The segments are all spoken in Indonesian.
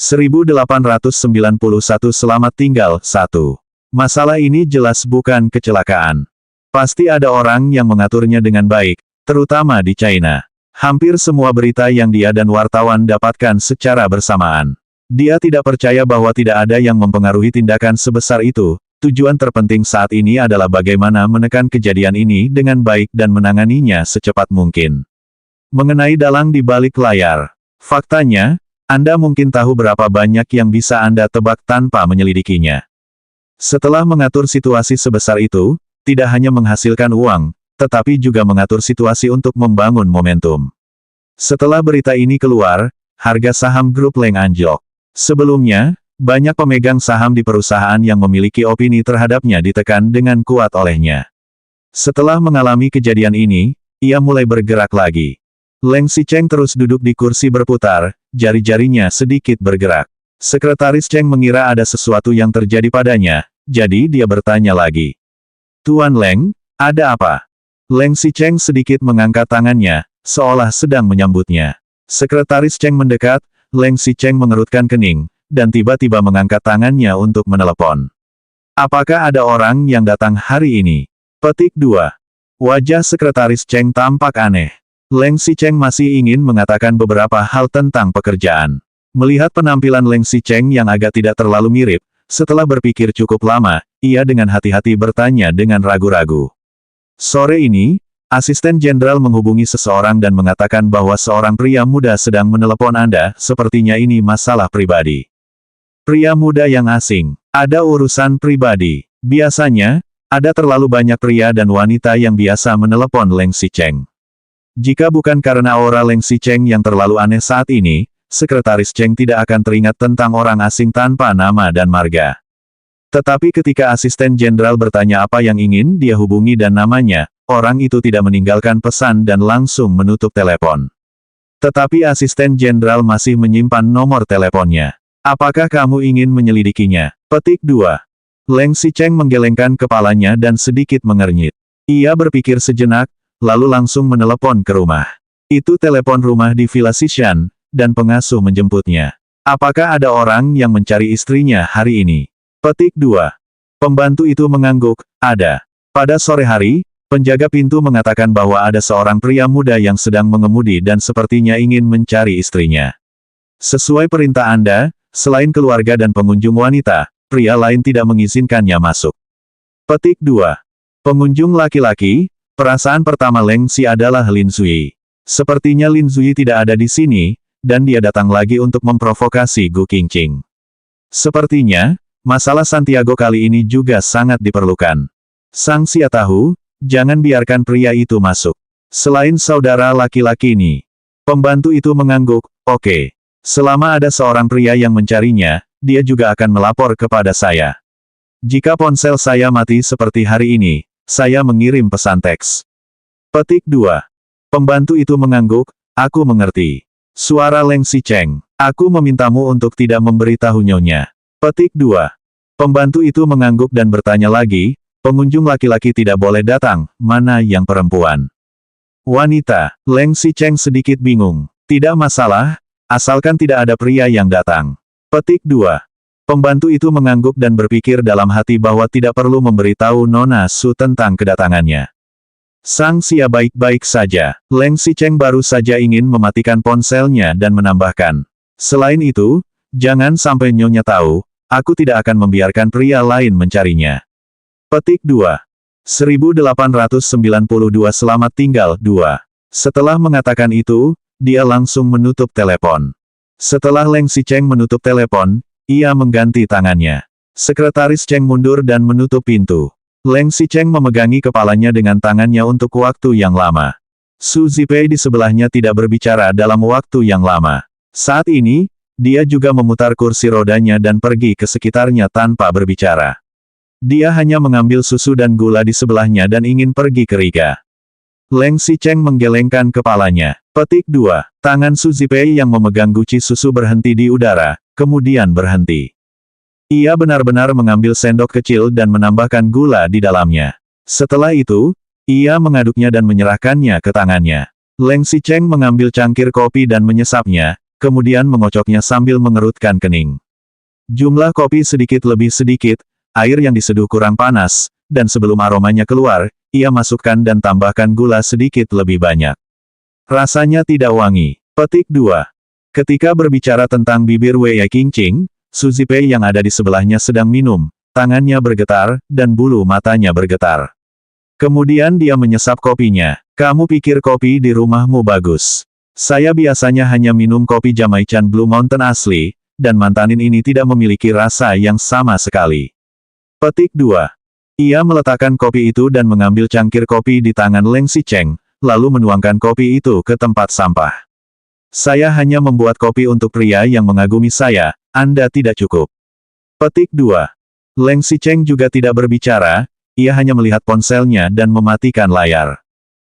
1891 Selamat tinggal, 1. Masalah ini jelas bukan kecelakaan. Pasti ada orang yang mengaturnya dengan baik, terutama di China. Hampir semua berita yang dia dan wartawan dapatkan secara bersamaan. Dia tidak percaya bahwa tidak ada yang mempengaruhi tindakan sebesar itu. Tujuan terpenting saat ini adalah bagaimana menekan kejadian ini dengan baik dan menanganinya secepat mungkin. Mengenai dalang di balik layar. Faktanya, Anda mungkin tahu berapa banyak yang bisa Anda tebak tanpa menyelidikinya. Setelah mengatur situasi sebesar itu, tidak hanya menghasilkan uang, tetapi juga mengatur situasi untuk membangun momentum. Setelah berita ini keluar, harga saham grup Leng anjlok. Sebelumnya, banyak pemegang saham di perusahaan yang memiliki opini terhadapnya ditekan dengan kuat olehnya. Setelah mengalami kejadian ini, ia mulai bergerak lagi. Leng Xicheng terus duduk di kursi berputar, jari-jarinya sedikit bergerak. Sekretaris Cheng mengira ada sesuatu yang terjadi padanya, jadi dia bertanya lagi. Tuan Leng, ada apa? Leng Xicheng sedikit mengangkat tangannya, seolah sedang menyambutnya. Sekretaris Cheng mendekat, Leng Xicheng mengerutkan kening, dan tiba-tiba mengangkat tangannya untuk menelepon. Apakah ada orang yang datang hari ini? Petik 2. Wajah Sekretaris Cheng tampak aneh. Leng Xicheng masih ingin mengatakan beberapa hal tentang pekerjaan. Melihat penampilan Leng Xicheng yang agak tidak terlalu mirip, setelah berpikir cukup lama, ia dengan hati-hati bertanya dengan ragu-ragu. Sore ini, Asisten Jenderal menghubungi seseorang dan mengatakan bahwa seorang pria muda sedang menelepon Anda, sepertinya ini masalah pribadi. Pria muda yang asing. Ada urusan pribadi. Biasanya, ada terlalu banyak pria dan wanita yang biasa menelepon Leng Xicheng. Jika bukan karena aura Leng Xicheng yang terlalu aneh saat ini, Sekretaris Cheng tidak akan teringat tentang orang asing tanpa nama dan marga. Tetapi ketika Asisten Jenderal bertanya apa yang ingin dia hubungi dan namanya, orang itu tidak meninggalkan pesan dan langsung menutup telepon. Tetapi Asisten Jenderal masih menyimpan nomor teleponnya. Apakah kamu ingin menyelidikinya? Petik 2. Leng Xicheng menggelengkan kepalanya dan sedikit mengernyit. Ia berpikir sejenak, lalu langsung menelepon ke rumah. Itu telepon rumah di Villa Xishan, dan pengasuh menjemputnya. Apakah ada orang yang mencari istrinya hari ini? Petik 2. Pembantu itu mengangguk, ada. Pada sore hari, penjaga pintu mengatakan bahwa ada seorang pria muda yang sedang mengemudi dan sepertinya ingin mencari istrinya. Sesuai perintah Anda, selain keluarga dan pengunjung wanita, pria lain tidak mengizinkannya masuk. Petik 2. Pengunjung laki-laki, perasaan pertama Leng Xi adalah Lin Zui. Sepertinya Lin Zui tidak ada di sini, dan dia datang lagi untuk memprovokasi Gu Qingqing. Sepertinya, masalah Santiago kali ini juga sangat diperlukan. Sang Xia tahu, jangan biarkan pria itu masuk. Selain saudara laki-laki ini. Pembantu itu mengangguk, oke. Selama ada seorang pria yang mencarinya, dia juga akan melapor kepada saya. Jika ponsel saya mati seperti hari ini, saya mengirim pesan teks. Petik 2. Pembantu itu mengangguk, aku mengerti. Suara Leng Xicheng, aku memintamu untuk tidak memberitahu nyonya. Petik 2. Pembantu itu mengangguk dan bertanya lagi, pengunjung laki-laki tidak boleh datang, mana yang perempuan? Wanita, Leng Xicheng sedikit bingung. Tidak masalah, asalkan tidak ada pria yang datang. Petik 2. Pembantu itu mengangguk dan berpikir dalam hati bahwa tidak perlu memberitahu Nona Su tentang kedatangannya. Sang Xia baik-baik saja. Leng Xicheng baru saja ingin mematikan ponselnya dan menambahkan. Selain itu, jangan sampai nyonya tahu, aku tidak akan membiarkan pria lain mencarinya. Petik 2. 1892 Selamat tinggal, 2. Setelah mengatakan itu, dia langsung menutup telepon. Setelah Leng Xicheng menutup telepon, ia mengganti tangannya. Sekretaris Cheng mundur dan menutup pintu. Leng Xicheng memegangi kepalanya dengan tangannya untuk waktu yang lama. Su Zipei di sebelahnya tidak berbicara dalam waktu yang lama. Saat ini, dia juga memutar kursi rodanya dan pergi ke sekitarnya tanpa berbicara. Dia hanya mengambil susu dan gula di sebelahnya dan ingin pergi ke Riga. Leng Xicheng menggelengkan kepalanya. Petik 2. Tangan Su Zipei yang memegang guci susu berhenti di udara, kemudian berhenti. Ia benar-benar mengambil sendok kecil dan menambahkan gula di dalamnya. Setelah itu, ia mengaduknya dan menyerahkannya ke tangannya. Leng Xicheng mengambil cangkir kopi dan menyesapnya, kemudian mengocoknya sambil mengerutkan kening. Jumlah kopi sedikit lebih sedikit, air yang diseduh kurang panas, dan sebelum aromanya keluar, ia masukkan dan tambahkan gula sedikit lebih banyak. Rasanya tidak wangi. Petik 2. Ketika berbicara tentang bibir Wei Qingqing, Su Zipei yang ada di sebelahnya sedang minum, tangannya bergetar, dan bulu matanya bergetar. Kemudian dia menyesap kopinya. Kamu pikir kopi di rumahmu bagus? Saya biasanya hanya minum kopi Jamaican Blue Mountain asli, dan mantanin ini tidak memiliki rasa yang sama sekali. Petik 2. Ia meletakkan kopi itu dan mengambil cangkir kopi di tangan Leng Xicheng, lalu menuangkan kopi itu ke tempat sampah. Saya hanya membuat kopi untuk pria yang mengagumi saya, Anda tidak cukup. Petik 2. Leng Xicheng juga tidak berbicara, ia hanya melihat ponselnya dan mematikan layar.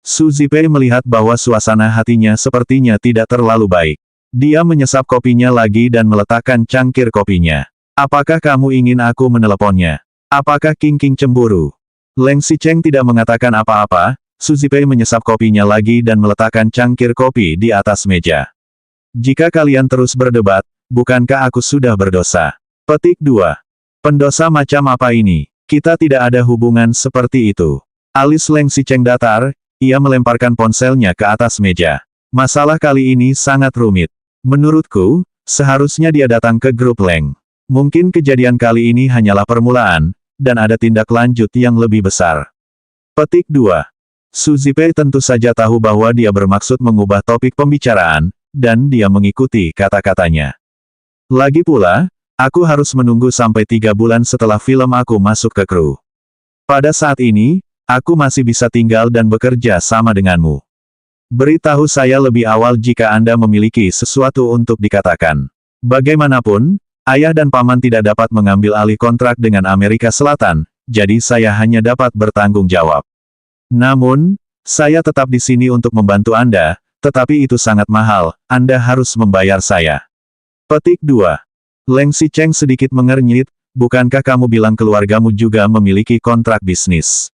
Su Zipei melihat bahwa suasana hatinya sepertinya tidak terlalu baik. Dia menyesap kopinya lagi dan meletakkan cangkir kopinya. Apakah kamu ingin aku meneleponnya? Apakah Qingqing cemburu? Leng Xicheng tidak mengatakan apa-apa, Su Zipei menyesap kopinya lagi dan meletakkan cangkir kopi di atas meja. Jika kalian terus berdebat, bukankah aku sudah berdosa? Petik 2. Pendosa macam apa ini? Kita tidak ada hubungan seperti itu. Alis Leng Xicheng datar, ia melemparkan ponselnya ke atas meja. Masalah kali ini sangat rumit. Menurutku, seharusnya dia datang ke grup Leng. Mungkin kejadian kali ini hanyalah permulaan, dan ada tindak lanjut yang lebih besar. Petik 2. Su Zipei tentu saja tahu bahwa dia bermaksud mengubah topik pembicaraan, dan dia mengikuti kata-katanya. Lagi pula, aku harus menunggu sampai 3 bulan setelah film aku masuk ke kru. Pada saat ini, aku masih bisa tinggal dan bekerja sama denganmu. Beritahu saya lebih awal jika Anda memiliki sesuatu untuk dikatakan. Bagaimanapun, ayah dan paman tidak dapat mengambil alih kontrak dengan Amerika Selatan, jadi saya hanya dapat bertanggung jawab. Namun, saya tetap di sini untuk membantu Anda, tetapi itu sangat mahal, Anda harus membayar saya. Petik 2. Leng Xicheng sedikit mengernyit, bukankah kamu bilang keluargamu juga memiliki kontrak bisnis?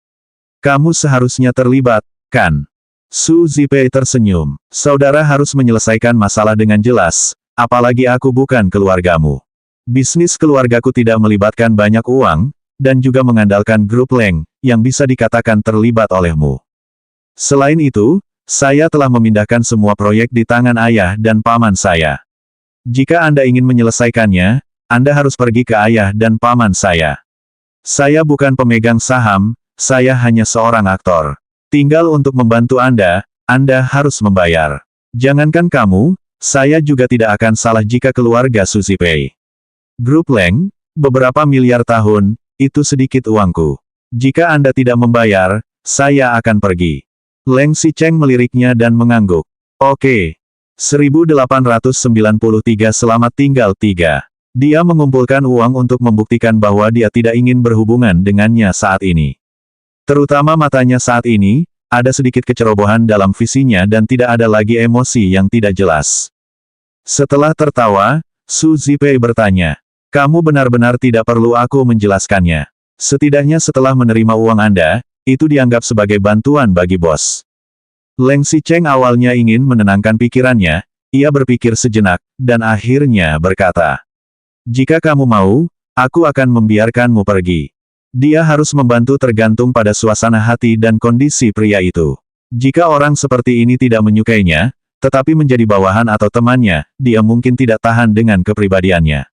Kamu seharusnya terlibat, kan? Su Zipei tersenyum. Saudara harus menyelesaikan masalah dengan jelas, apalagi aku bukan keluargamu. Bisnis keluargaku tidak melibatkan banyak uang, dan juga mengandalkan grup Leng, yang bisa dikatakan terlibat olehmu. Selain itu, saya telah memindahkan semua proyek di tangan ayah dan paman saya. Jika Anda ingin menyelesaikannya, Anda harus pergi ke ayah dan paman saya. Saya bukan pemegang saham, saya hanya seorang aktor. Tinggal untuk membantu Anda harus membayar. Jangankan kamu, saya juga tidak akan salah jika keluarga Su Zipei. Grup Leng, beberapa miliar tahun, itu sedikit uangku. Jika Anda tidak membayar, saya akan pergi. Leng Xicheng meliriknya dan mengangguk. Oke. 1893 Selamat tinggal 3. Dia mengumpulkan uang untuk membuktikan bahwa dia tidak ingin berhubungan dengannya saat ini. Terutama matanya saat ini, ada sedikit kecerobohan dalam visinya dan tidak ada lagi emosi yang tidak jelas. Setelah tertawa, Su Zipei bertanya, kamu benar-benar tidak perlu aku menjelaskannya. Setidaknya setelah menerima uang Anda, itu dianggap sebagai bantuan bagi bos. Leng Xicheng awalnya ingin menenangkan pikirannya, ia berpikir sejenak, dan akhirnya berkata, jika kamu mau, aku akan membiarkanmu pergi. Dia harus membantu tergantung pada suasana hati dan kondisi pria itu. Jika orang seperti ini tidak menyukainya, tetapi menjadi bawahan atau temannya, dia mungkin tidak tahan dengan kepribadiannya.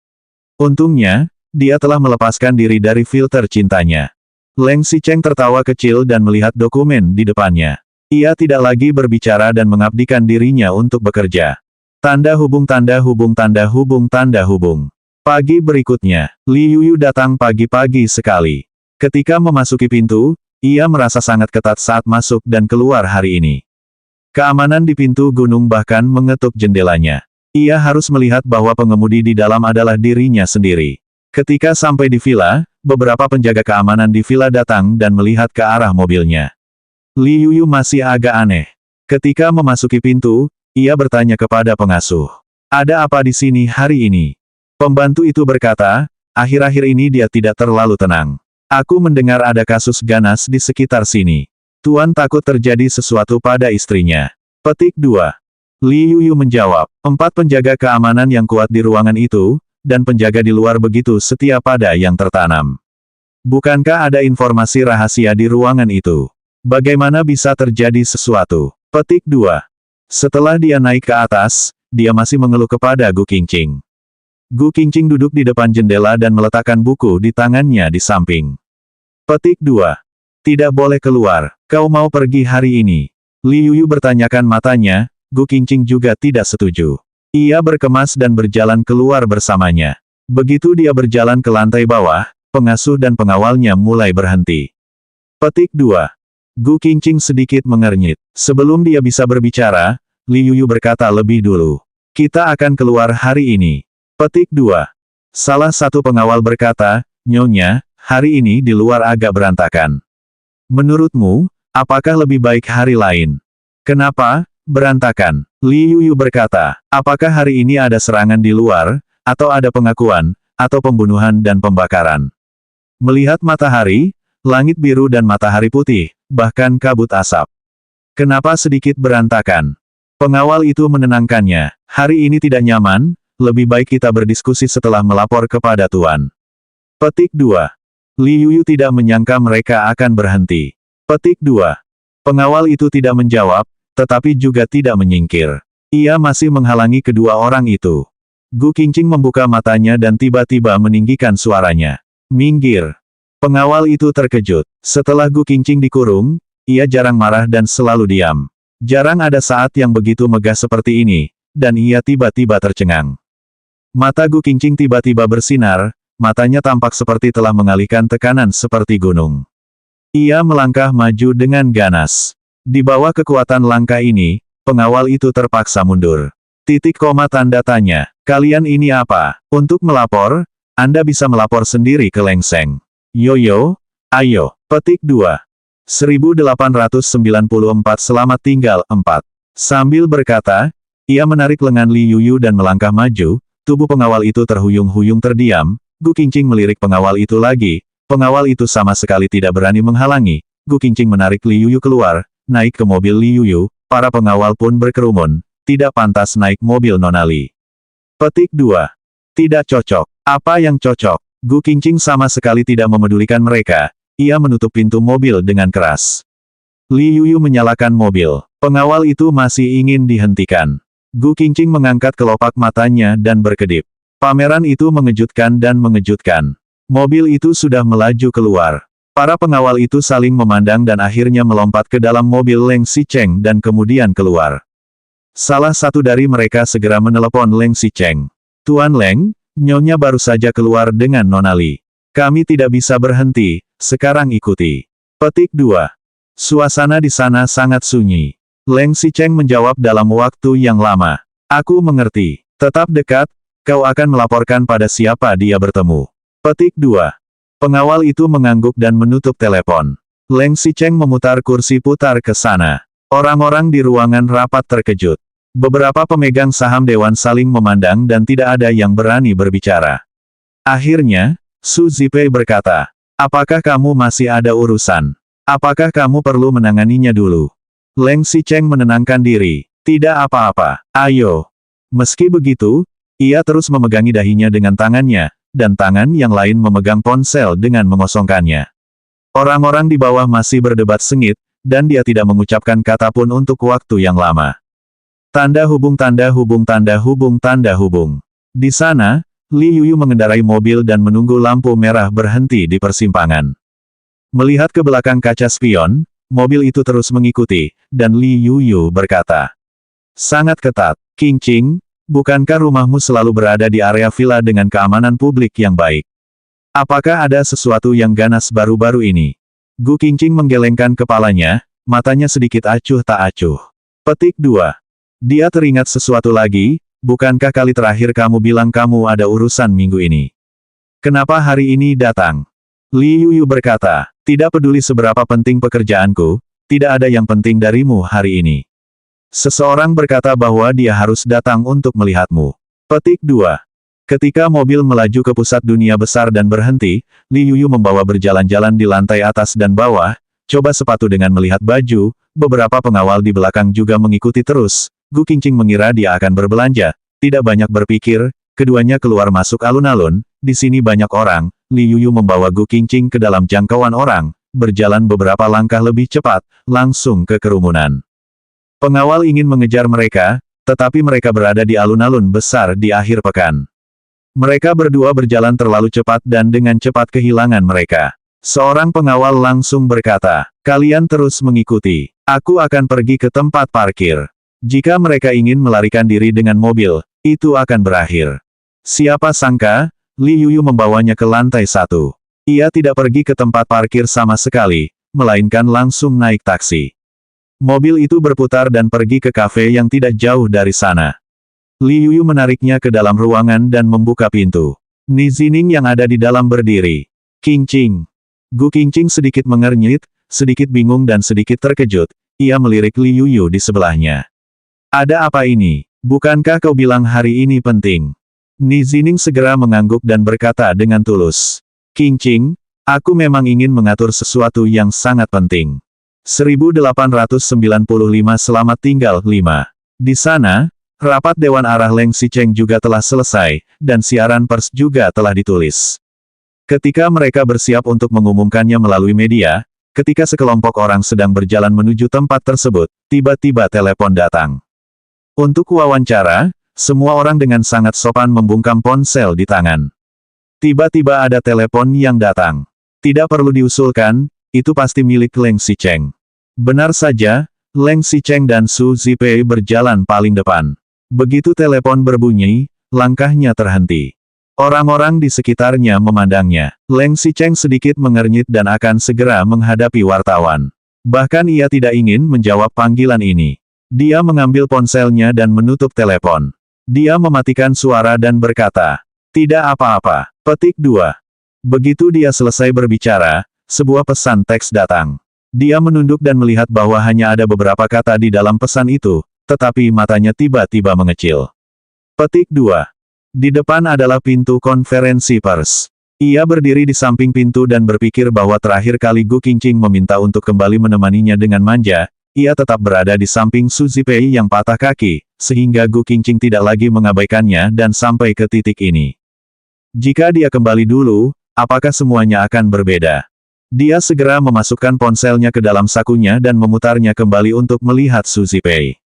Untungnya, dia telah melepaskan diri dari filter cintanya. Leng Xicheng tertawa kecil dan melihat dokumen di depannya. Ia tidak lagi berbicara dan mengabdikan dirinya untuk bekerja. Tanda hubung tanda hubung tanda hubung tanda hubung. Pagi berikutnya, Li Yuyu datang pagi-pagi sekali. Ketika memasuki pintu, ia merasa sangat ketat saat masuk dan keluar hari ini. Keamanan di pintu gunung bahkan mengetuk jendelanya. Ia harus melihat bahwa pengemudi di dalam adalah dirinya sendiri. Ketika sampai di villa, beberapa penjaga keamanan di villa datang dan melihat ke arah mobilnya. Li Yuyu masih agak aneh. Ketika memasuki pintu, ia bertanya kepada pengasuh. Ada apa di sini hari ini? Pembantu itu berkata, akhir-akhir ini dia tidak terlalu tenang. Aku mendengar ada kasus ganas di sekitar sini. Tuan takut terjadi sesuatu pada istrinya. Petik 2. Li Yuyu menjawab, 4 penjaga keamanan yang kuat di ruangan itu, dan penjaga di luar begitu setia pada yang tertanam. Bukankah ada informasi rahasia di ruangan itu? Bagaimana bisa terjadi sesuatu? Petik 2. Setelah dia naik ke atas, dia masih mengeluh kepada Gu Qingqing. Gu Qingqing duduk di depan jendela dan meletakkan buku di tangannya di samping. Petik 2. Tidak boleh keluar, kau mau pergi hari ini? Li Yuyu bertanyakan matanya, Gu Qingqing juga tidak setuju. Ia berkemas dan berjalan keluar bersamanya. Begitu dia berjalan ke lantai bawah, pengasuh dan pengawalnya mulai berhenti. Petik 2. Gu Qingqing sedikit mengernyit. Sebelum dia bisa berbicara, Li Yuyu berkata lebih dulu. Kita akan keluar hari ini. Petik 2. Salah satu pengawal berkata, Nyonya, hari ini di luar agak berantakan. Menurutmu, apakah lebih baik hari lain? Kenapa berantakan? Li Yuyu berkata, apakah hari ini ada serangan di luar, atau ada pengakuan, atau pembunuhan dan pembakaran? Melihat matahari, langit biru dan matahari putih, bahkan kabut asap. Kenapa sedikit berantakan? Pengawal itu menenangkannya. Hari ini tidak nyaman, lebih baik kita berdiskusi setelah melapor kepada Tuan. Petik 2. Li Yuyu tidak menyangka mereka akan berhenti. Petik 2. Pengawal itu tidak menjawab, tetapi juga tidak menyingkir. Ia masih menghalangi kedua orang itu. Gu Qingqing membuka matanya dan tiba-tiba meninggikan suaranya. Minggir. Pengawal itu terkejut. Setelah Gu Qingqing dikurung, ia jarang marah dan selalu diam. Jarang ada saat yang begitu megah seperti ini, dan ia tiba-tiba tercengang. Mata Gu Qingqing tiba-tiba bersinar, matanya tampak seperti telah mengalihkan tekanan seperti gunung. Ia melangkah maju dengan ganas. Di bawah kekuatan langkah ini, pengawal itu terpaksa mundur. Titik koma tanda tanya. Kalian ini apa? Untuk melapor, Anda bisa melapor sendiri ke Leng Seng. Yoyo, ayo. Petik 2. 1894 Selamat tinggal 4. Sambil berkata, ia menarik lengan Li Yuyu dan melangkah maju, tubuh pengawal itu terhuyung-huyung terdiam, Gu Qingqing melirik pengawal itu lagi, pengawal itu sama sekali tidak berani menghalangi, Gu Qingqing menarik Li Yuyu keluar, naik ke mobil Li Yuyu, para pengawal pun berkerumun, tidak pantas naik mobil Nona Li. Petik 2. Tidak cocok. Apa yang cocok? Gu Qingqing sama sekali tidak memedulikan mereka, ia menutup pintu mobil dengan keras. Li Yuyu menyalakan mobil. Pengawal itu masih ingin dihentikan. Gu Qingqing mengangkat kelopak matanya dan berkedip. Pameran itu mengejutkan dan mengejutkan. Mobil itu sudah melaju keluar. Para pengawal itu saling memandang dan akhirnya melompat ke dalam mobil Leng Xicheng dan kemudian keluar. Salah satu dari mereka segera menelepon Leng Xicheng. Tuan Leng, Nyonya baru saja keluar dengan Nona Li. Kami tidak bisa berhenti, sekarang ikuti. Petik 2. Suasana di sana sangat sunyi. Leng Xicheng menjawab dalam waktu yang lama. Aku mengerti. Tetap dekat, kau akan melaporkan pada siapa dia bertemu. Petik 2. Pengawal itu mengangguk dan menutup telepon. Leng Xicheng memutar kursi putar ke sana. Orang-orang di ruangan rapat terkejut. Beberapa pemegang saham dewan saling memandang dan tidak ada yang berani berbicara. Akhirnya, Su Zipei berkata, apakah kamu masih ada urusan? Apakah kamu perlu menanganinya dulu? Leng Xicheng menenangkan diri. Tidak apa-apa, ayo. Meski begitu, ia terus memegangi dahinya dengan tangannya, dan tangan yang lain memegang ponsel dengan mengosongkannya. Orang-orang di bawah masih berdebat sengit, dan dia tidak mengucapkan kata pun untuk waktu yang lama. Tanda hubung tanda hubung tanda hubung tanda hubung. Di sana, Li Yuyu mengendarai mobil dan menunggu lampu merah berhenti di persimpangan. Melihat ke belakang kaca spion, mobil itu terus mengikuti, dan Li Yuyu berkata, sangat ketat. Qingqing, bukankah rumahmu selalu berada di area villa dengan keamanan publik yang baik? Apakah ada sesuatu yang ganas baru-baru ini? Gu Qingqing menggelengkan kepalanya, matanya sedikit acuh tak acuh. Petik 2. Dia teringat sesuatu lagi, bukankah kali terakhir kamu bilang kamu ada urusan minggu ini? Kenapa hari ini datang? Li Yuyu berkata, tidak peduli seberapa penting pekerjaanku, tidak ada yang penting darimu hari ini. Seseorang berkata bahwa dia harus datang untuk melihatmu. Petik 2. Ketika mobil melaju ke pusat dunia besar dan berhenti, Li Yuyu membawa berjalan-jalan di lantai atas dan bawah, coba sepatu dengan melihat baju, beberapa pengawal di belakang juga mengikuti terus, Gu Qingqing mengira dia akan berbelanja, tidak banyak berpikir, keduanya keluar masuk alun-alun, di sini banyak orang, Li Yuyu membawa Gu Qingqing ke dalam jangkauan orang, berjalan beberapa langkah lebih cepat, langsung ke kerumunan. Pengawal ingin mengejar mereka, tetapi mereka berada di alun-alun besar di akhir pekan. Mereka berdua berjalan terlalu cepat dan dengan cepat kehilangan mereka. Seorang pengawal langsung berkata, "Kalian terus mengikuti. Aku akan pergi ke tempat parkir. Jika mereka ingin melarikan diri dengan mobil, itu akan berakhir." Siapa sangka, Li Yuyu membawanya ke lantai 1. Ia tidak pergi ke tempat parkir sama sekali, melainkan langsung naik taksi. Mobil itu berputar dan pergi ke kafe yang tidak jauh dari sana. Li Yuyu menariknya ke dalam ruangan dan membuka pintu. Ni Zining yang ada di dalam berdiri. "Qingqing." Gu Qingqing sedikit mengernyit, sedikit bingung dan sedikit terkejut. Ia melirik Li Yuyu di sebelahnya. "Ada apa ini? Bukankah kau bilang hari ini penting?" Ni Zining segera mengangguk dan berkata dengan tulus. "Qingqing, aku memang ingin mengatur sesuatu yang sangat penting." 1895 Selamat tinggal 5. Di sana, rapat Dewan Arah Leng Xicheng juga telah selesai, dan siaran pers juga telah ditulis. Ketika mereka bersiap untuk mengumumkannya melalui media, ketika sekelompok orang sedang berjalan menuju tempat tersebut, tiba-tiba telepon datang. Untuk wawancara, semua orang dengan sangat sopan membungkam ponsel di tangan. Tiba-tiba ada telepon yang datang. Tidak perlu diusulkan, itu pasti milik Leng Xicheng. Benar saja, Leng Xicheng dan Su Zipei berjalan paling depan. Begitu telepon berbunyi, langkahnya terhenti. Orang-orang di sekitarnya memandangnya. Leng Xicheng sedikit mengernyit dan akan segera menghadapi wartawan. Bahkan ia tidak ingin menjawab panggilan ini. Dia mengambil ponselnya dan menutup telepon. Dia mematikan suara dan berkata, "Tidak apa-apa." Petik 2. Begitu dia selesai berbicara, sebuah pesan teks datang. Dia menunduk dan melihat bahwa hanya ada beberapa kata di dalam pesan itu, tetapi matanya tiba-tiba mengecil. Petik 2. Di depan adalah pintu konferensi pers. Ia berdiri di samping pintu dan berpikir bahwa terakhir kali Gu Qingqing meminta untuk kembali menemaninya dengan manja, ia tetap berada di samping Su Zipei yang patah kaki, sehingga Gu Qingqing tidak lagi mengabaikannya dan sampai ke titik ini. Jika dia kembali dulu, apakah semuanya akan berbeda? Dia segera memasukkan ponselnya ke dalam sakunya dan memutarnya kembali untuk melihat Su Zipei.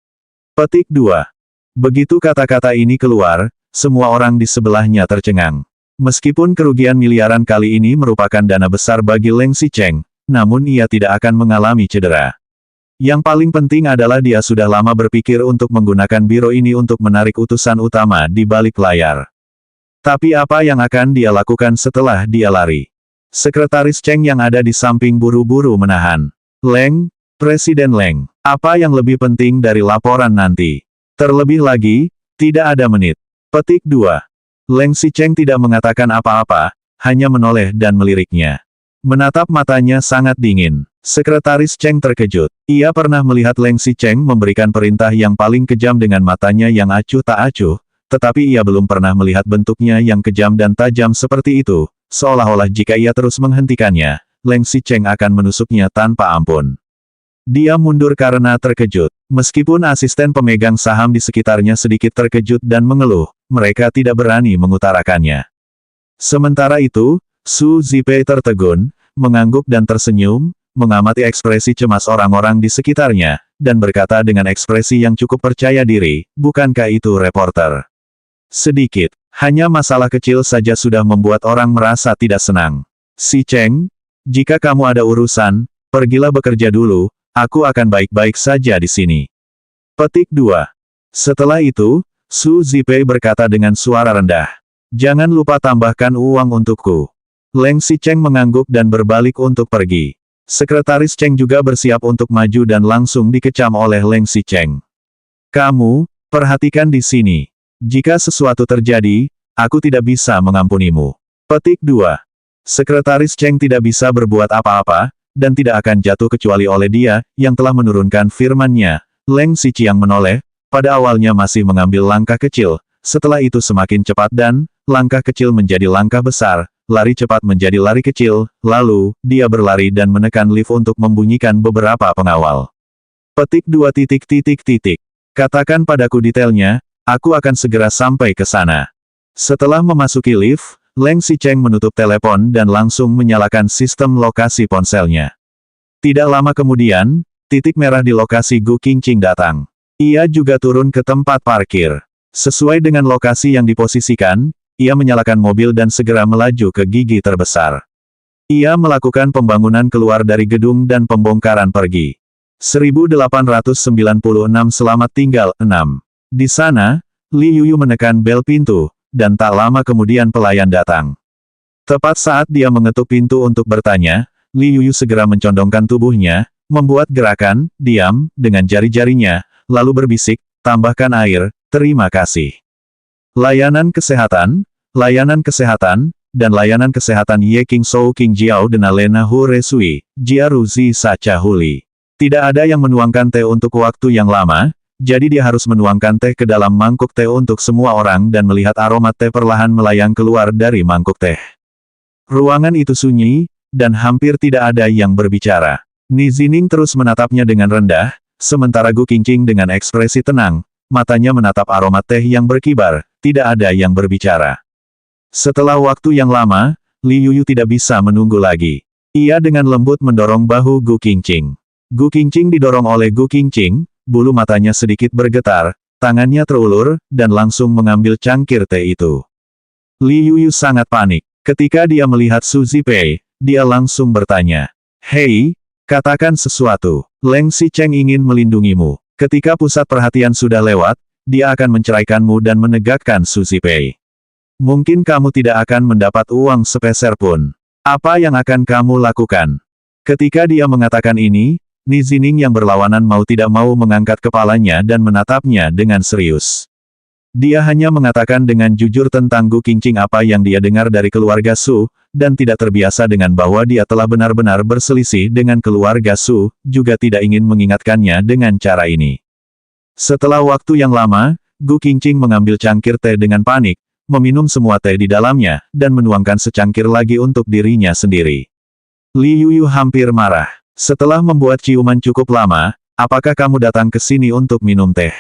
Petik 2. Begitu kata-kata ini keluar, semua orang di sebelahnya tercengang. Meskipun kerugian miliaran kali ini merupakan dana besar bagi Leng Xicheng, namun ia tidak akan mengalami cedera. Yang paling penting adalah dia sudah lama berpikir untuk menggunakan biro ini untuk menarik utusan utama di balik layar. Tapi apa yang akan dia lakukan setelah dia lari? Sekretaris Cheng yang ada di samping buru-buru menahan. "Leng, Presiden Leng, apa yang lebih penting dari laporan nanti?" Terlebih lagi, tidak ada menit. Petik 2. Leng Xicheng tidak mengatakan apa-apa, hanya menoleh dan meliriknya. Menatap matanya sangat dingin. Sekretaris Cheng terkejut. Ia pernah melihat Leng Xicheng memberikan perintah yang paling kejam dengan matanya yang acuh tak acuh, tetapi ia belum pernah melihat bentuknya yang kejam dan tajam seperti itu, seolah-olah jika ia terus menghentikannya, Leng Xicheng akan menusuknya tanpa ampun. Dia mundur karena terkejut. Meskipun asisten pemegang saham di sekitarnya sedikit terkejut dan mengeluh, mereka tidak berani mengutarakannya. Sementara itu, Su Zipei tertegun, mengangguk dan tersenyum, mengamati ekspresi cemas orang-orang di sekitarnya, dan berkata dengan ekspresi yang cukup percaya diri, "Bukankah itu reporter? Sedikit, hanya masalah kecil saja sudah membuat orang merasa tidak senang. Xicheng, jika kamu ada urusan, pergilah bekerja dulu, aku akan baik-baik saja di sini." Petik 2. Setelah itu, Su Zipei berkata dengan suara rendah, "Jangan lupa tambahkan uang untukku." Leng Xicheng mengangguk dan berbalik untuk pergi. Sekretaris Cheng juga bersiap untuk maju dan langsung dikecam oleh Leng Xicheng. "Kamu, perhatikan di sini. Jika sesuatu terjadi, aku tidak bisa mengampunimu." Petik 2. Sekretaris Cheng tidak bisa berbuat apa-apa, dan tidak akan jatuh kecuali oleh dia, yang telah menurunkan firman-Nya. Leng Xiqiang menoleh, pada awalnya masih mengambil langkah kecil, setelah itu semakin cepat dan, langkah kecil menjadi langkah besar, lari cepat menjadi lari kecil, lalu, dia berlari dan menekan lift untuk membunyikan beberapa pengawal. Petik 2. Katakan padaku detailnya, aku akan segera sampai ke sana. Setelah memasuki lift, Leng Xicheng menutup telepon dan langsung menyalakan sistem lokasi ponselnya. Tidak lama kemudian, titik merah di lokasi Gu Qingqing datang. Ia juga turun ke tempat parkir. Sesuai dengan lokasi yang diposisikan, ia menyalakan mobil dan segera melaju ke gigi terbesar. Ia melakukan pembangunan keluar dari gedung dan pembongkaran pergi. 1896 Selamat tinggal, 6. Di sana, Li Yuyu menekan bel pintu, dan tak lama kemudian pelayan datang. Tepat saat dia mengetuk pintu untuk bertanya, Li Yuyu segera mencondongkan tubuhnya, membuat gerakan, diam, dengan jari-jarinya, lalu berbisik, tambahkan air, terima kasih. Layanan kesehatan, dan layanan kesehatan Ye King Shou King Jiao dan Lena Hu Resui, Jiaru Zi Sacha Huli. Tidak ada yang menuangkan teh untuk waktu yang lama, jadi dia harus menuangkan teh ke dalam mangkuk teh untuk semua orang dan melihat aroma teh perlahan melayang keluar dari mangkuk teh. Ruangan itu sunyi, dan hampir tidak ada yang berbicara. Ni Zining terus menatapnya dengan rendah, sementara Gu Qingqing dengan ekspresi tenang, matanya menatap aroma teh yang berkibar, tidak ada yang berbicara. Setelah waktu yang lama, Li Yuyu tidak bisa menunggu lagi. Ia dengan lembut mendorong bahu Gu Qingqing. Gu Qingqing didorong oleh Gu Qingqing, bulu matanya sedikit bergetar, tangannya terulur, dan langsung mengambil cangkir teh itu. Li Yuyu sangat panik. Ketika dia melihat Su Zipei, dia langsung bertanya, "Hei, katakan sesuatu. Leng Xicheng ingin melindungimu. Ketika pusat perhatian sudah lewat, dia akan menceraikanmu dan menegakkan Su Zipei. Mungkin kamu tidak akan mendapat uang sepeser pun. Apa yang akan kamu lakukan?" Ketika dia mengatakan ini, Ni Zining yang berlawanan mau tidak mau mengangkat kepalanya dan menatapnya dengan serius. Dia hanya mengatakan dengan jujur tentang Gu Qingqing apa yang dia dengar dari keluarga Su, dan tidak terbiasa dengan bahwa dia telah benar-benar berselisih dengan keluarga Su, juga tidak ingin mengingatkannya dengan cara ini. Setelah waktu yang lama, Gu Qingqing mengambil cangkir teh dengan panik, meminum semua teh di dalamnya, dan menuangkan secangkir lagi untuk dirinya sendiri. Li Yuyu hampir marah. Setelah membuat ciuman cukup lama, apakah kamu datang ke sini untuk minum teh?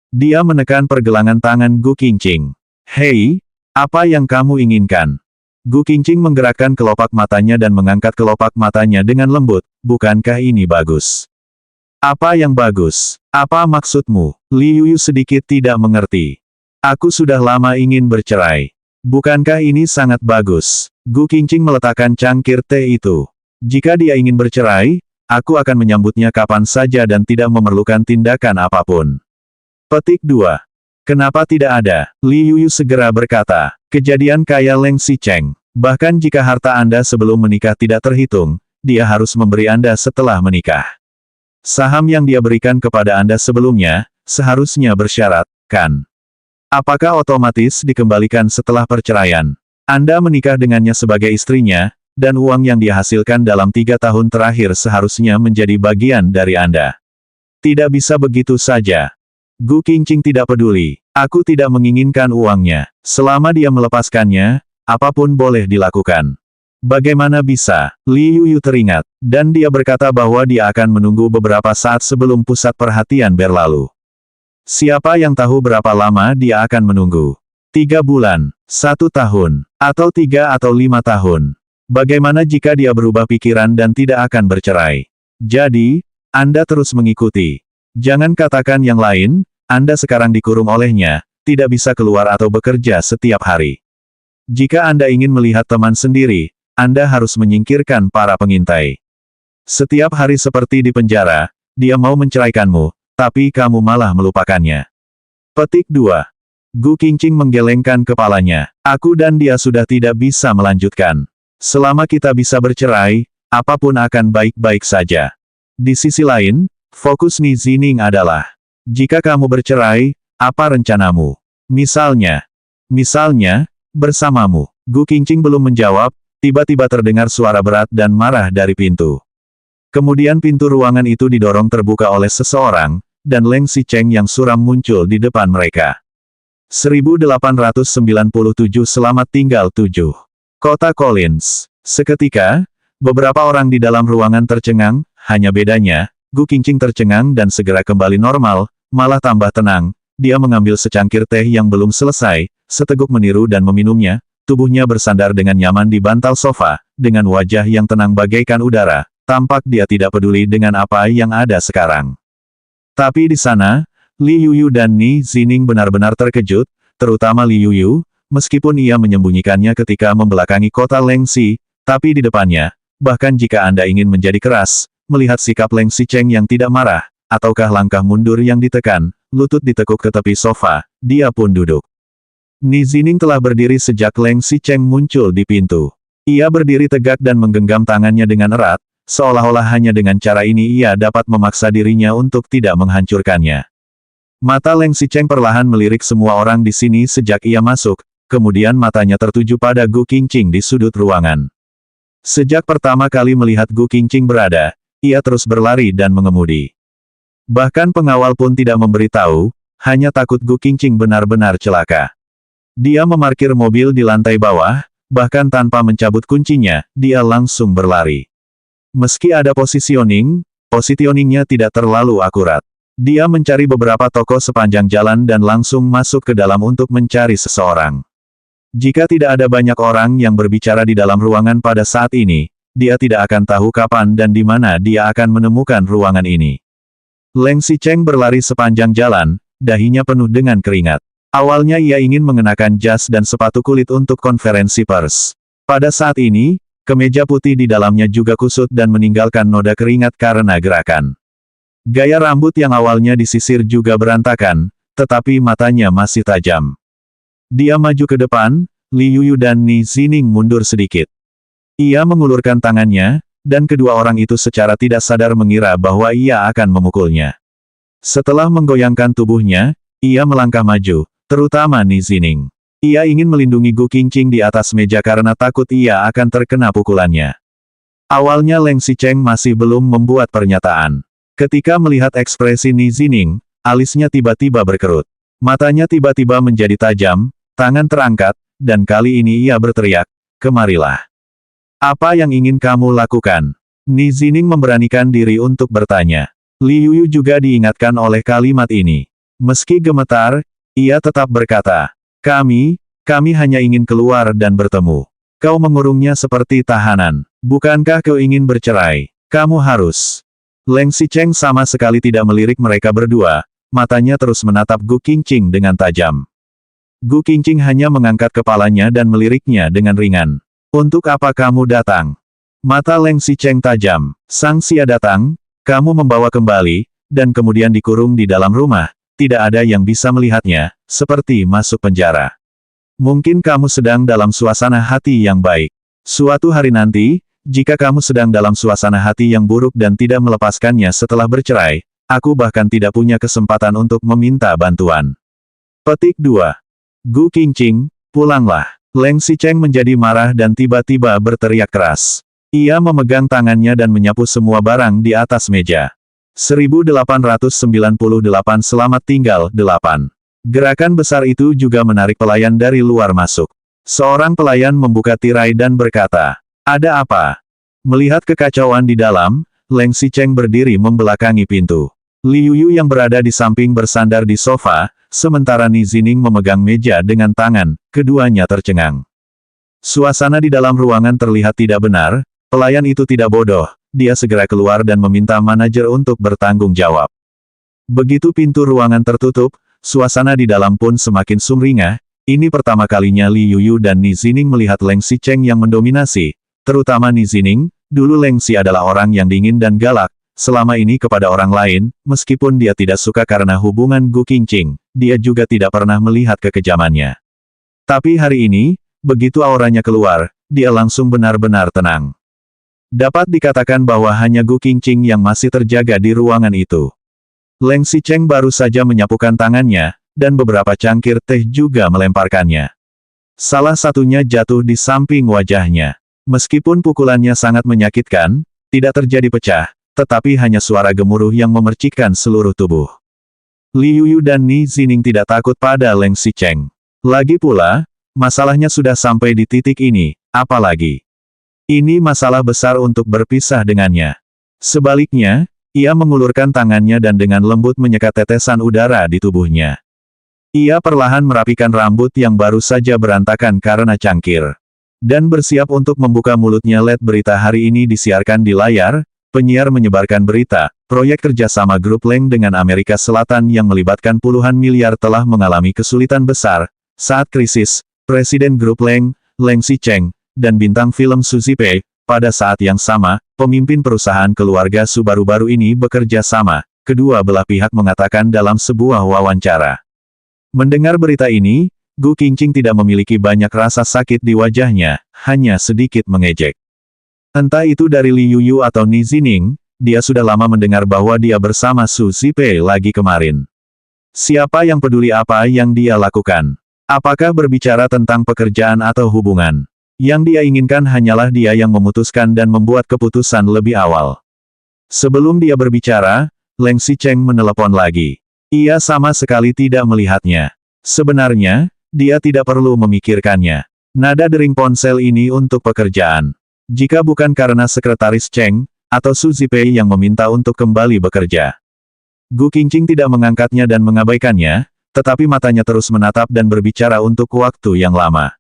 Dia menekan pergelangan tangan Gu Qingqing. Hei, apa yang kamu inginkan? Gu Qingqing menggerakkan kelopak matanya dan mengangkat kelopak matanya dengan lembut, bukankah ini bagus? Apa yang bagus? Apa maksudmu? Li Yuyu sedikit tidak mengerti. Aku sudah lama ingin bercerai. Bukankah ini sangat bagus? Gu Qingqing meletakkan cangkir teh itu. Jika dia ingin bercerai, aku akan menyambutnya kapan saja dan tidak memerlukan tindakan apapun. Petik 2. Kenapa tidak ada? Li Yuyu segera berkata, kejadian kaya Leng Xicheng. Bahkan jika harta Anda sebelum menikah tidak terhitung, dia harus memberi Anda setelah menikah. Saham yang dia berikan kepada Anda sebelumnya, seharusnya bersyarat, kan? Apakah otomatis dikembalikan setelah perceraian? Anda menikah dengannya sebagai istrinya, dan uang yang dia hasilkan dalam 3 tahun terakhir seharusnya menjadi bagian dari Anda. Tidak bisa begitu saja. Gu Qingqing tidak peduli. Aku tidak menginginkan uangnya. Selama dia melepaskannya, apapun boleh dilakukan. Bagaimana bisa? Li Yuyu teringat, dan dia berkata bahwa dia akan menunggu beberapa saat sebelum pusat perhatian berlalu. Siapa yang tahu berapa lama dia akan menunggu? 3 bulan, 1 tahun, atau 3 atau 5 tahun. Bagaimana jika dia berubah pikiran dan tidak akan bercerai? Jadi, Anda terus mengikuti. Jangan katakan yang lain, Anda sekarang dikurung olehnya, tidak bisa keluar atau bekerja setiap hari. Jika Anda ingin melihat teman sendiri, Anda harus menyingkirkan para pengintai. Setiap hari seperti di penjara, dia mau menceraikanmu, tapi kamu malah melupakannya. Petik 2. Gu Qingqing menggelengkan kepalanya. Aku dan dia sudah tidak bisa melanjutkan. Selama kita bisa bercerai, apapun akan baik-baik saja. Di sisi lain, fokus Ni Zining adalah, jika kamu bercerai, apa rencanamu? Misalnya, bersamamu. Gu Qingqing belum menjawab, tiba-tiba terdengar suara berat dan marah dari pintu. Kemudian pintu ruangan itu didorong terbuka oleh seseorang, dan Leng Xicheng yang suram muncul di depan mereka. 1897 Selamat tinggal 7. Kota Collins. Seketika, beberapa orang di dalam ruangan tercengang, hanya bedanya, Gu Qingqing tercengang dan segera kembali normal, malah tambah tenang. Dia mengambil secangkir teh yang belum selesai, seteguk meniru dan meminumnya. Tubuhnya bersandar dengan nyaman di bantal sofa, dengan wajah yang tenang bagaikan udara. Tampak dia tidak peduli dengan apa yang ada sekarang. Tapi di sana, Li Yuyu dan Ni Zining benar-benar terkejut, terutama Li Yuyu, meskipun ia menyembunyikannya ketika membelakangi kota Lengxi, tapi di depannya, bahkan jika Anda ingin menjadi keras, melihat sikap Leng Xicheng yang tidak marah, ataukah langkah mundur yang ditekan, lutut ditekuk ke tepi sofa, dia pun duduk. Ni Zining telah berdiri sejak Leng Xicheng muncul di pintu. Ia berdiri tegak dan menggenggam tangannya dengan erat, seolah-olah hanya dengan cara ini ia dapat memaksa dirinya untuk tidak menghancurkannya. Mata Leng Xicheng perlahan melirik semua orang di sini sejak ia masuk, kemudian matanya tertuju pada Gu Qingqing di sudut ruangan. Sejak pertama kali melihat Gu Qingqing berada, ia terus berlari dan mengemudi. Bahkan pengawal pun tidak memberitahu, hanya takut Gu Qingqing benar-benar celaka. Dia memarkir mobil di lantai bawah, bahkan tanpa mencabut kuncinya, dia langsung berlari. Meski ada positioningnya tidak terlalu akurat. Dia mencari beberapa toko sepanjang jalan dan langsung masuk ke dalam untuk mencari seseorang. Jika tidak ada banyak orang yang berbicara di dalam ruangan pada saat ini, dia tidak akan tahu kapan dan di mana dia akan menemukan ruangan ini. Leng Xicheng berlari sepanjang jalan, dahinya penuh dengan keringat. Awalnya ia ingin mengenakan jas dan sepatu kulit untuk konferensi pers. Pada saat ini, kemeja putih di dalamnya juga kusut dan meninggalkan noda keringat karena gerakan. Gaya rambut yang awalnya disisir juga berantakan, tetapi matanya masih tajam. Dia maju ke depan, Li Yuyu dan Ni Zining mundur sedikit. Ia mengulurkan tangannya, dan kedua orang itu secara tidak sadar mengira bahwa ia akan memukulnya. Setelah menggoyangkan tubuhnya, ia melangkah maju, terutama Ni Zining. Ia ingin melindungi Gu Qingqing di atas meja karena takut ia akan terkena pukulannya. Awalnya Leng Xicheng masih belum membuat pernyataan. Ketika melihat ekspresi Ni Zining, alisnya tiba-tiba berkerut. Matanya tiba-tiba menjadi tajam, tangan terangkat, dan kali ini ia berteriak, "Kemarilah. Apa yang ingin kamu lakukan?" Ni Zining memberanikan diri untuk bertanya. Li Yuyu juga diingatkan oleh kalimat ini. Meski gemetar, ia tetap berkata, Kami hanya ingin keluar dan bertemu. Kau mengurungnya seperti tahanan. Bukankah kau ingin bercerai? Kamu harus." Leng Xicheng sama sekali tidak melirik mereka berdua, matanya terus menatap Gu Qingqing dengan tajam. Gu Qingqing hanya mengangkat kepalanya dan meliriknya dengan ringan. "Untuk apa kamu datang?" Mata Leng Xicheng tajam. "Sang Xia datang, kamu membawa kembali, dan kemudian dikurung di dalam rumah. Tidak ada yang bisa melihatnya, seperti masuk penjara. Mungkin kamu sedang dalam suasana hati yang baik. Suatu hari nanti, jika kamu sedang dalam suasana hati yang buruk dan tidak melepaskannya setelah bercerai, aku bahkan tidak punya kesempatan untuk meminta bantuan." Petik 2. Gu Qingqing, pulanglah. Leng Xicheng menjadi marah dan tiba-tiba berteriak keras. Ia memegang tangannya dan menyapu semua barang di atas meja. 1898 Selamat tinggal, 8. Gerakan besar itu juga menarik pelayan dari luar masuk. Seorang pelayan membuka tirai dan berkata, "Ada apa?" Melihat kekacauan di dalam, Leng Xicheng berdiri membelakangi pintu. Li Yuyu yang berada di samping bersandar di sofa, sementara Ni Zining memegang meja dengan tangan, keduanya tercengang. Suasana di dalam ruangan terlihat tidak benar, pelayan itu tidak bodoh. Dia segera keluar dan meminta manajer untuk bertanggung jawab. Begitu pintu ruangan tertutup, suasana di dalam pun semakin sumringah. Ini pertama kalinya Li Yuyu dan Ni Zining melihat Leng Xicheng yang mendominasi, terutama Ni Zining. Dulu Leng Xi adalah orang yang dingin dan galak, selama ini kepada orang lain, meskipun dia tidak suka karena hubungan Gu Qingqing, dia juga tidak pernah melihat kekejamannya. Tapi hari ini, begitu auranya keluar, dia langsung benar-benar tenang. Dapat dikatakan bahwa hanya Gu Qingqing yang masih terjaga di ruangan itu. Leng Xicheng baru saja menyapukan tangannya, dan beberapa cangkir teh juga melemparkannya. Salah satunya jatuh di samping wajahnya. Meskipun pukulannya sangat menyakitkan, tidak terjadi pecah, tetapi hanya suara gemuruh yang memercikkan seluruh tubuh. Li Yuyu dan Ni Zining tidak takut pada Leng Xicheng. Lagi pula, masalahnya sudah sampai di titik ini, apalagi ini masalah besar untuk berpisah dengannya. Sebaliknya, Ia mengulurkan tangannya dan dengan lembut menyekat tetesan udara di tubuhnya. Ia perlahan merapikan rambut yang baru saja berantakan karena cangkir. Dan bersiap untuk membuka mulutnya. Let berita hari ini disiarkan di layar, penyiar menyebarkan berita, proyek kerjasama Grup Leng dengan Amerika Selatan yang melibatkan puluhan miliar telah mengalami kesulitan besar, saat krisis, Presiden Grup Leng, Leng Xicheng, dan bintang film Su Zipei, pada saat yang sama, pemimpin perusahaan keluarga Su baru-baru ini bekerja sama, kedua belah pihak mengatakan dalam sebuah wawancara. Mendengar berita ini, Gu Qingqing tidak memiliki banyak rasa sakit di wajahnya, hanya sedikit mengejek. Entah itu dari Li Yuyu atau Ni Zining, dia sudah lama mendengar bahwa dia bersama Su Zipei lagi kemarin. Siapa yang peduli apa yang dia lakukan? Apakah berbicara tentang pekerjaan atau hubungan? Yang dia inginkan hanyalah dia yang memutuskan dan membuat keputusan lebih awal. Sebelum dia berbicara, Leng Xicheng menelepon lagi. Ia sama sekali tidak melihatnya. Sebenarnya, dia tidak perlu memikirkannya. Nada dering ponsel ini untuk pekerjaan. Jika bukan karena sekretaris Cheng, atau Su Zipei yang meminta untuk kembali bekerja. Gu Qingqing tidak mengangkatnya dan mengabaikannya, tetapi matanya terus menatap dan berbicara untuk waktu yang lama.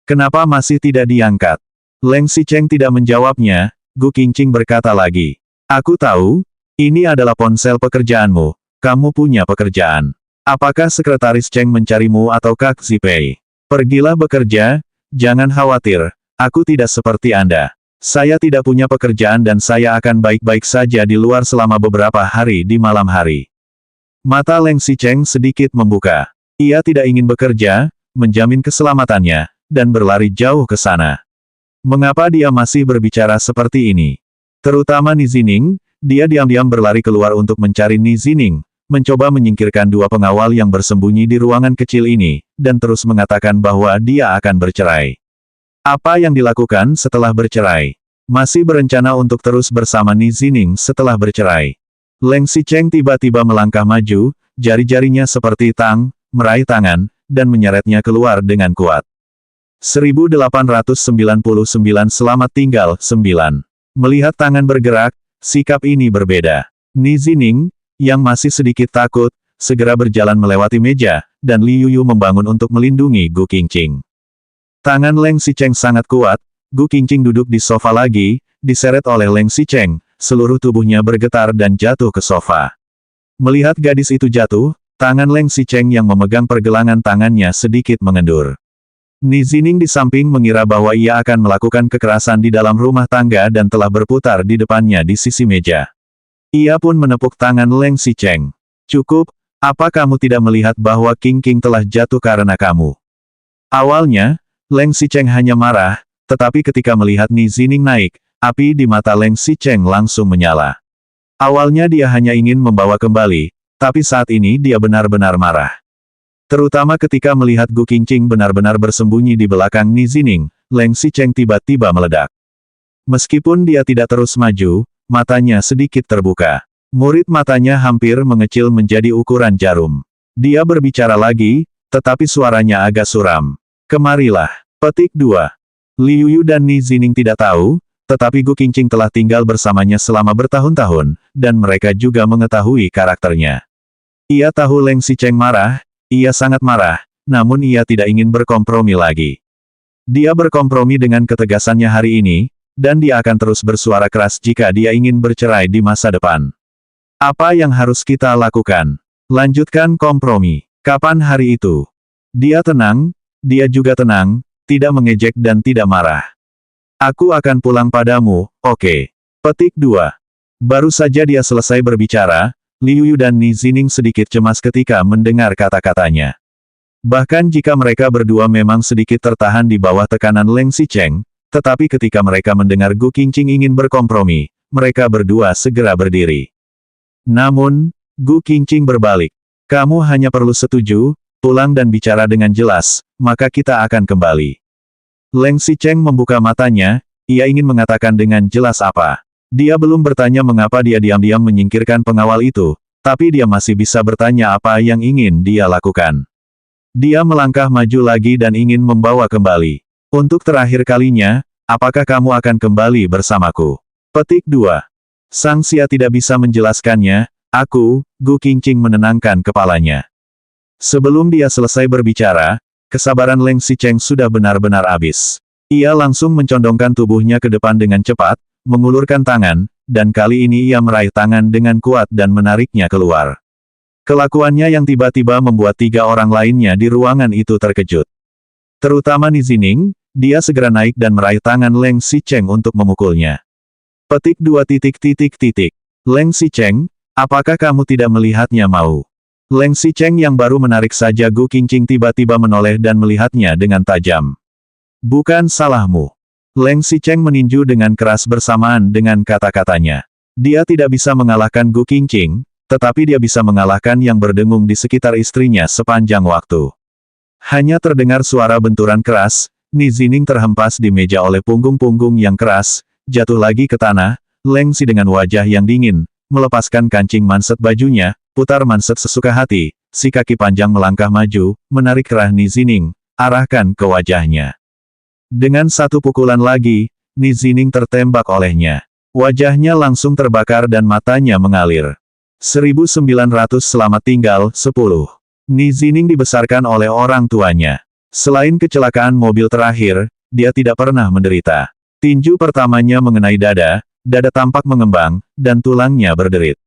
Kenapa masih tidak diangkat? Leng Xicheng tidak menjawabnya, Gu Qingqing berkata lagi. Aku tahu, ini adalah ponsel pekerjaanmu, kamu punya pekerjaan. Apakah sekretaris Cheng mencarimu atau Kak Zipei? Pergilah bekerja, jangan khawatir, aku tidak seperti Anda. Saya tidak punya pekerjaan dan saya akan baik-baik saja di luar selama beberapa hari di malam hari. Mata Leng Xicheng sedikit membuka. Ia tidak ingin bekerja, menjamin keselamatannya, dan berlari jauh ke sana. Mengapa dia masih berbicara seperti ini? Terutama Ni Zining, dia diam-diam berlari keluar untuk mencari Ni Zining, mencoba menyingkirkan dua pengawal yang bersembunyi di ruangan kecil ini, dan terus mengatakan bahwa dia akan bercerai. Apa yang dilakukan setelah bercerai? Masih berencana untuk terus bersama Ni Zining setelah bercerai. Leng Xicheng tiba-tiba melangkah maju, jari-jarinya seperti tang, meraih tangan, dan menyeretnya keluar dengan kuat. 1899 Selamat tinggal, 9. Melihat tangan bergerak, sikap ini berbeda. Ni Zining, yang masih sedikit takut, segera berjalan melewati meja, dan Li Yuyu membangun untuk melindungi Gu Qingqing. Tangan Leng Xicheng sangat kuat, Gu Qingqing duduk di sofa lagi, diseret oleh Leng Xicheng, seluruh tubuhnya bergetar dan jatuh ke sofa. Melihat gadis itu jatuh, tangan Leng Xicheng yang memegang pergelangan tangannya sedikit mengendur. Ni Zining di samping mengira bahwa ia akan melakukan kekerasan di dalam rumah tangga dan telah berputar di depannya di sisi meja. Ia pun menepuk tangan Leng Xicheng. Cukup, apa kamu tidak melihat bahwa Qingqing telah jatuh karena kamu? Awalnya, Leng Xicheng hanya marah, tetapi ketika melihat Ni Zining naik, api di mata Leng Xicheng langsung menyala. Awalnya dia hanya ingin membawa kembali, tapi saat ini dia benar-benar marah. Terutama ketika melihat Gu Qingqing benar-benar bersembunyi di belakang Ni Zining, Leng Xicheng tiba-tiba meledak. Meskipun dia tidak terus maju, matanya sedikit terbuka. Murid matanya hampir mengecil menjadi ukuran jarum. Dia berbicara lagi, tetapi suaranya agak suram. Kemarilah. Petik 2. Li Yuyu dan Ni Zining tidak tahu, tetapi Gu Qingqing telah tinggal bersamanya selama bertahun-tahun, dan mereka juga mengetahui karakternya. Ia tahu Leng Xicheng marah, ia sangat marah, namun ia tidak ingin berkompromi lagi. Dia berkompromi dengan ketegasannya hari ini, dan dia akan terus bersuara keras jika dia ingin bercerai di masa depan. Apa yang harus kita lakukan? Lanjutkan kompromi. Kapan hari itu? Dia tenang, dia juga tenang, tidak mengejek dan tidak marah. Aku akan pulang padamu, oke. Petik 2. Baru saja dia selesai berbicara, Li Yuyu dan Ni Zining sedikit cemas ketika mendengar kata-katanya. Bahkan jika mereka berdua memang sedikit tertahan di bawah tekanan Leng Xicheng, tetapi ketika mereka mendengar Gu Qingqing ingin berkompromi, mereka berdua segera berdiri. Namun, Gu Qingqing berbalik. Kamu hanya perlu setuju, pulang dan bicara dengan jelas, maka kita akan kembali. Leng Xicheng membuka matanya, ia ingin mengatakan dengan jelas apa. Dia belum bertanya mengapa dia diam-diam menyingkirkan pengawal itu, tapi dia masih bisa bertanya apa yang ingin dia lakukan. Dia melangkah maju lagi dan ingin membawa kembali. Untuk terakhir kalinya, apakah kamu akan kembali bersamaku? Petik 2. Sang Xia tidak bisa menjelaskannya, Gu Qingqing menenangkan kepalanya. Sebelum dia selesai berbicara, kesabaran Leng Xicheng sudah benar-benar habis. Ia langsung mencondongkan tubuhnya ke depan dengan cepat, mengulurkan tangan, dan kali ini ia meraih tangan dengan kuat dan menariknya keluar. Kelakuannya yang tiba-tiba membuat 3 orang lainnya di ruangan itu terkejut. Terutama Nizining, dia segera naik dan meraih tangan Leng Xicheng untuk memukulnya. Petik 2. Leng Xicheng, apakah kamu tidak melihatnya mau? Leng Xicheng yang baru menarik saja Gu Qingqing tiba-tiba menoleh dan melihatnya dengan tajam. Bukan salahmu. Leng Xicheng meninju dengan keras bersamaan dengan kata-katanya. Dia tidak bisa mengalahkan Gu Qingqing, tetapi dia bisa mengalahkan yang berdengung di sekitar istrinya sepanjang waktu. Hanya terdengar suara benturan keras, Nizining terhempas di meja oleh punggung-punggung yang keras, jatuh lagi ke tanah. Leng Xi dengan wajah yang dingin, melepaskan kancing manset bajunya, putar manset sesuka hati, si kaki panjang melangkah maju, menarik kerah Nizining, arahkan ke wajahnya. Dengan satu pukulan lagi, Nizining tertembak olehnya. Wajahnya langsung terbakar dan matanya mengalir. 1900 Selamat tinggal, 10. Nizining dibesarkan oleh orang tuanya. Selain kecelakaan mobil terakhir, dia tidak pernah menderita. Tinju pertamanya mengenai dada tampak mengembang, dan tulangnya berderit.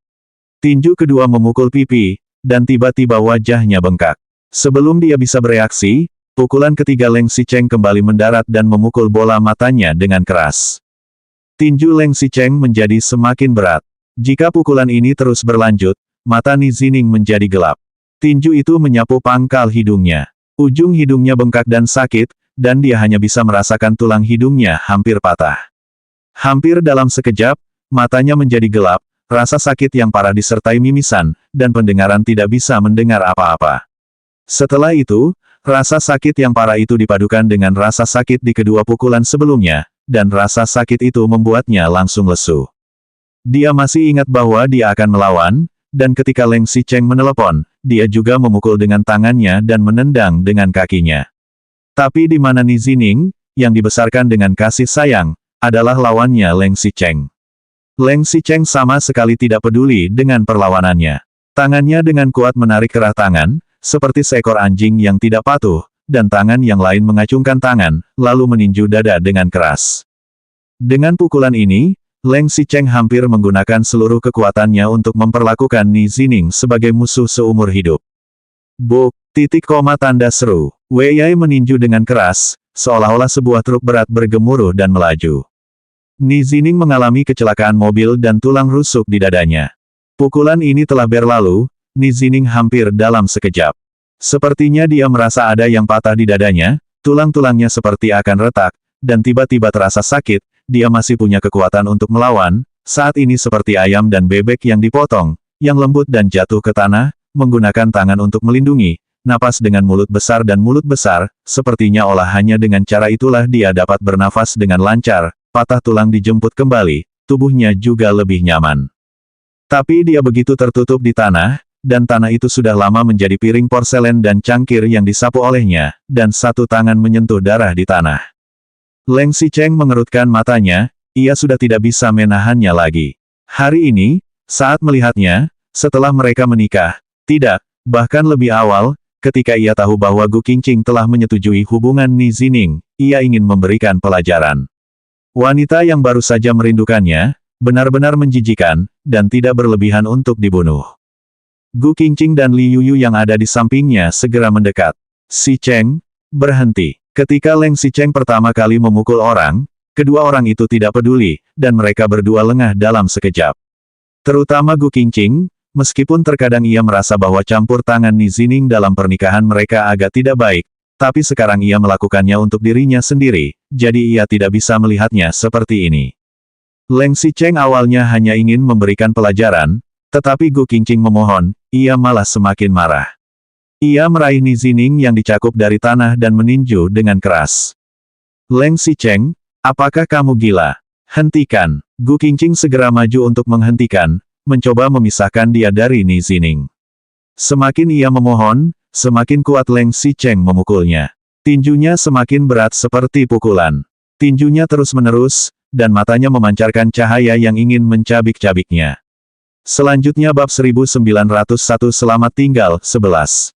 Tinju kedua memukul pipi, dan tiba-tiba wajahnya bengkak. Sebelum dia bisa bereaksi, pukulan ketiga Leng Xicheng kembali mendarat dan memukul bola matanya dengan keras. Tinju Leng Xicheng menjadi semakin berat. Jika pukulan ini terus berlanjut, mata Nizining menjadi gelap. Tinju itu menyapu pangkal hidungnya. Ujung hidungnya bengkak dan sakit, dan dia hanya bisa merasakan tulang hidungnya hampir patah. Hampir dalam sekejap, matanya menjadi gelap, rasa sakit yang parah disertai mimisan, dan pendengaran tidak bisa mendengar apa-apa. Setelah itu, rasa sakit yang parah itu dipadukan dengan rasa sakit di kedua pukulan sebelumnya, dan rasa sakit itu membuatnya langsung lesu. Dia masih ingat bahwa dia akan melawan, dan ketika Leng Xicheng menelepon, dia juga memukul dengan tangannya dan menendang dengan kakinya. Tapi di mana Nizining, yang dibesarkan dengan kasih sayang, adalah lawannya Leng Xicheng. Leng Xicheng sama sekali tidak peduli dengan perlawanannya. Tangannya dengan kuat menarik kerah tangan, seperti seekor anjing yang tidak patuh, dan tangan yang lain mengacungkan tangan, lalu meninju dada dengan keras. Dengan pukulan ini, Leng Xicheng hampir menggunakan seluruh kekuatannya untuk memperlakukan Nizining sebagai musuh seumur hidup. Tanda seru. Wei Yai meninju dengan keras, seolah-olah sebuah truk berat bergemuruh dan melaju. Nizining mengalami kecelakaan mobil dan tulang rusuk di dadanya. Pukulan ini telah berlalu, Nizining hampir dalam sekejap. Sepertinya dia merasa ada yang patah di dadanya, tulang-tulangnya seperti akan retak, dan tiba-tiba terasa sakit. Dia masih punya kekuatan untuk melawan, saat ini seperti ayam dan bebek yang dipotong, yang lembut dan jatuh ke tanah, menggunakan tangan untuk melindungi, napas dengan mulut besar dan mulut besar, sepertinya hanya dengan cara itulah dia dapat bernafas dengan lancar, patah tulang dijemput kembali, tubuhnya juga lebih nyaman. Tapi dia begitu tertutup di tanah, dan tanah itu sudah lama menjadi piring porselen dan cangkir yang disapu olehnya, dan satu tangan menyentuh darah di tanah. Leng Xicheng mengerutkan matanya, ia sudah tidak bisa menahannya lagi. Hari ini, saat melihatnya, setelah mereka menikah, tidak, bahkan lebih awal, ketika ia tahu bahwa Gu Qingqing telah menyetujui hubungan Nizining, ia ingin memberikan pelajaran. Wanita yang baru saja merindukannya, benar-benar menjijikan, dan tidak berlebihan untuk dibunuh. Gu Qingqing dan Li Yuyu yang ada di sampingnya segera mendekat. Xicheng, berhenti. Ketika Leng Xicheng pertama kali memukul orang, kedua orang itu tidak peduli, dan mereka berdua lengah dalam sekejap. Terutama Gu Qingqing, meskipun terkadang ia merasa bahwa campur tangan Nizining dalam pernikahan mereka agak tidak baik, tapi sekarang ia melakukannya untuk dirinya sendiri, jadi ia tidak bisa melihatnya seperti ini. Leng Xicheng awalnya hanya ingin memberikan pelajaran, tetapi Gu Qingqing memohon, ia malah semakin marah. Ia meraih Nizining yang dicakup dari tanah dan meninju dengan keras. Leng Xicheng, apakah kamu gila? Hentikan. Gu Qingqing segera maju untuk menghentikan, mencoba memisahkan dia dari Nizining. Semakin ia memohon, semakin kuat Leng Xicheng memukulnya. Tinjunya semakin berat seperti pukulan. Tinjunya terus-menerus, dan matanya memancarkan cahaya yang ingin mencabik-cabiknya. Selanjutnya bab 1901 Selamat tinggal, 11.